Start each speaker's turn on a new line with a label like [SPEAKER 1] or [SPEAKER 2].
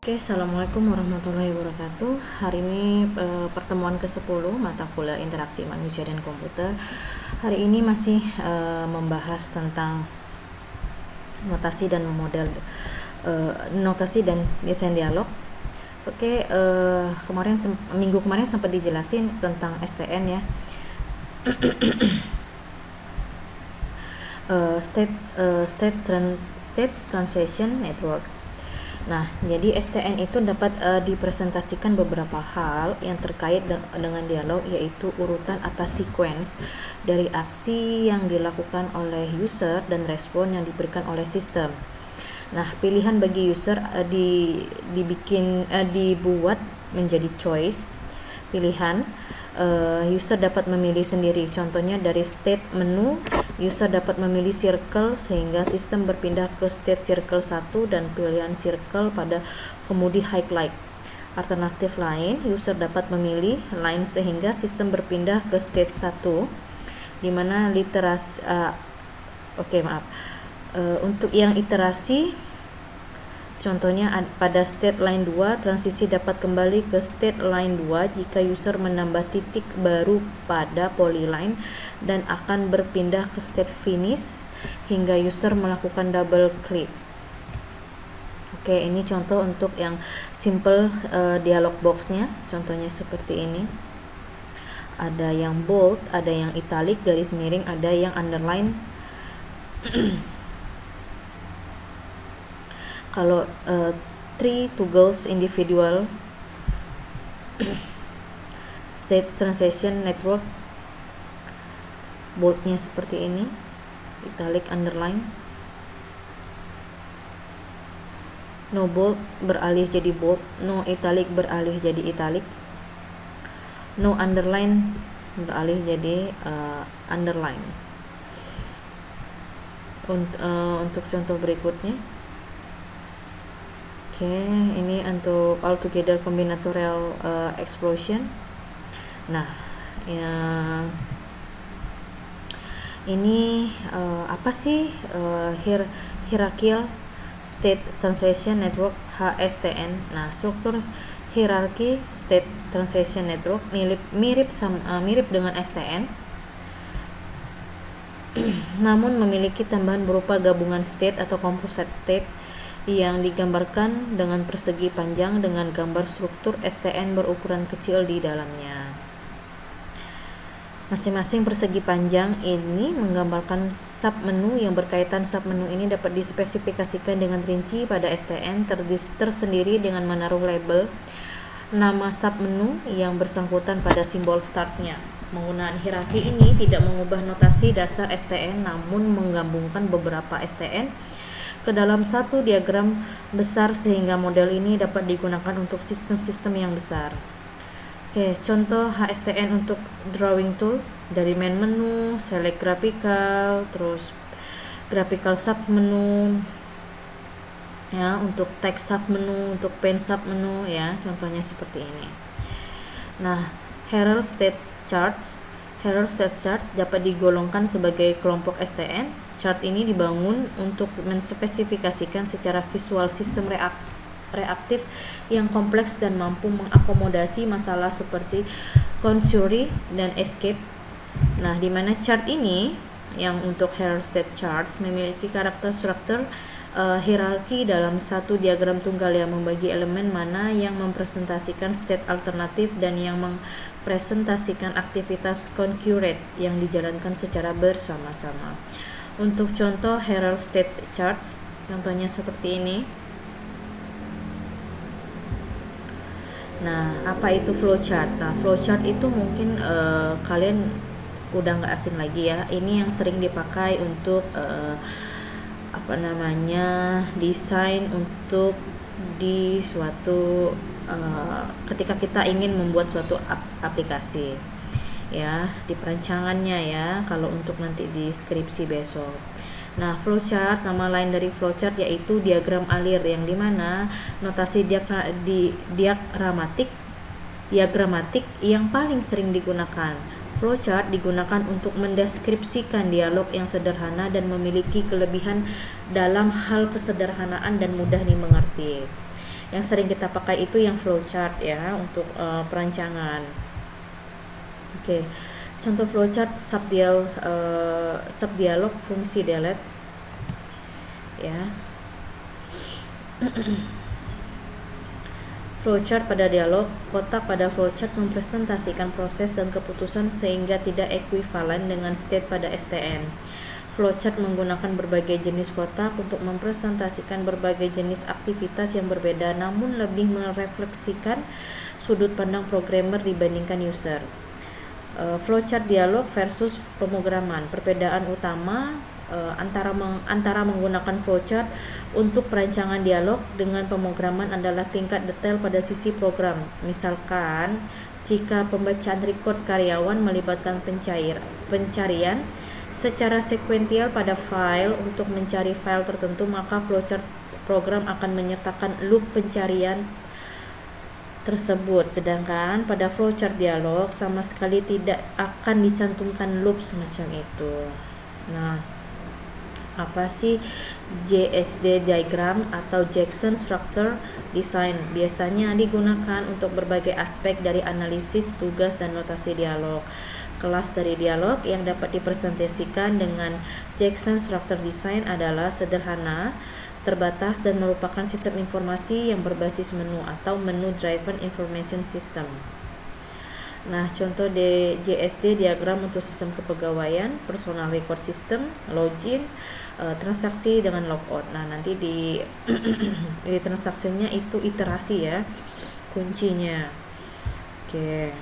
[SPEAKER 1] Oke, Assalamualaikum warahmatullahi wabarakatuh. Hari ini pertemuan ke-10 mata kuliah interaksi manusia dan komputer. Hari ini masih membahas tentang notasi dan model notasi dan desain dialog. Oke, minggu kemarin sempat dijelasin tentang STN ya. State Translation Network. Nah, jadi STN itu dapat dipresentasikan beberapa hal yang terkait dengan dialog, yaitu urutan atau sequence dari aksi yang dilakukan oleh user dan respon yang diberikan oleh sistem. Nah, pilihan bagi user dibuat menjadi choice, pilihan. User dapat memilih sendiri. Contohnya dari state menu, user dapat memilih circle sehingga sistem berpindah ke state circle 1 dan pilihan circle pada kemudi highlight. Alternatif lain, user dapat memilih line sehingga sistem berpindah ke state 1 di mana literasi untuk yang iterasi, contohnya pada state line 2, transisi dapat kembali ke state line 2 jika user menambah titik baru pada polyline dan akan berpindah ke state finish hingga user melakukan double click. Oke, ini contoh untuk yang simple dialog boxnya, contohnya seperti ini. Ada yang bold, ada yang italic, garis miring, ada yang underline. Kalau three toggles individual state translation network, boldnya seperti ini, italic, underline. No bold beralih jadi bold, no italic beralih jadi italic, no underline beralih jadi underline. Untuk contoh berikutnya. Oke, ini untuk altogether combinatorial explosion. Nah, ya, ini apa sih hierarchical state translation network HSTN? Nah, struktur hierarki state translation network mirip dengan STN, namun memiliki tambahan berupa gabungan state atau composite state yang digambarkan dengan persegi panjang dengan gambar struktur STN berukuran kecil di dalamnya. Masing-masing persegi panjang ini menggambarkan submenu yang berkaitan. Submenu ini dapat dispesifikasikan dengan rinci pada STN tersendiri dengan menaruh label nama submenu yang bersangkutan pada simbol startnya. Penggunaan hierarki ini tidak mengubah notasi dasar STN, namun menggabungkan beberapa STN ke dalam satu diagram besar sehingga model ini dapat digunakan untuk sistem-sistem yang besar. Oke, contoh HSTN untuk drawing tool, dari main menu, select graphical, terus graphical submenu, ya, untuk text submenu, untuk pen submenu, ya, contohnya seperti ini. Nah, Herald State Charts dapat digolongkan sebagai kelompok STN. Chart ini dibangun untuk menspesifikasikan secara visual sistem reaktif yang kompleks dan mampu mengakomodasi masalah seperti consury dan escape. Nah, di mana chart ini yang untuk Herald State Charts memiliki karakter struktur hierarki dalam satu diagram tunggal yang membagi elemen mana yang mempresentasikan state alternatif dan yang mempresentasikan aktivitas concurrent yang dijalankan secara bersama-sama. Untuk contoh Herald State Charts, contohnya seperti ini. Nah, apa itu flowchart? Nah, flowchart itu mungkin kalian udah nggak asing lagi ya. Ini yang sering dipakai untuk desain untuk di suatu ketika kita ingin membuat suatu aplikasi, ya, di perancangannya ya, kalau untuk nanti di skripsi besok. Nah, flowchart, nama lain dari flowchart yaitu diagram alir, yang dimana notasi diagramatik yang paling sering digunakan. Flowchart digunakan untuk mendeskripsikan dialog yang sederhana dan memiliki kelebihan dalam hal kesederhanaan dan mudah dimengerti. Yang sering kita pakai itu yang flowchart ya untuk perancangan. Oke. Contoh flowchart subdialog fungsi delete ya. Flowchart pada dialog, kotak pada flowchart mempresentasikan proses dan keputusan sehingga tidak ekuivalen dengan state pada STN. Flowchart menggunakan berbagai jenis kotak untuk mempresentasikan berbagai jenis aktivitas yang berbeda namun lebih merefleksikan sudut pandang programmer dibandingkan user. Flowchart dialog versus pemrograman. Perbedaan utama antara menggunakan flowchart untuk perancangan dialog dengan pemrograman adalah tingkat detail pada sisi program. Misalkan, jika pembacaan record karyawan melibatkan pencarian secara sekuensial pada file untuk mencari file tertentu, maka flowchart program akan menyertakan loop pencarian tersebut, sedangkan pada flowchart dialog sama sekali tidak akan dicantumkan loop semacam itu. Nah, apa sih JSD diagram atau Jackson Structure Design? Biasanya digunakan untuk berbagai aspek dari analisis, tugas, dan notasi dialog. Kelas dari dialog yang dapat dipresentasikan dengan Jackson Structure Design adalah sederhana, terbatas, dan merupakan sistem informasi yang berbasis menu atau Menu Driven Information System. Nah, contoh JSD diagram untuk sistem kepegawaian, personal record system, login, transaksi dengan logout. Nah, nanti di transaksinya itu iterasi ya kuncinya. Oke.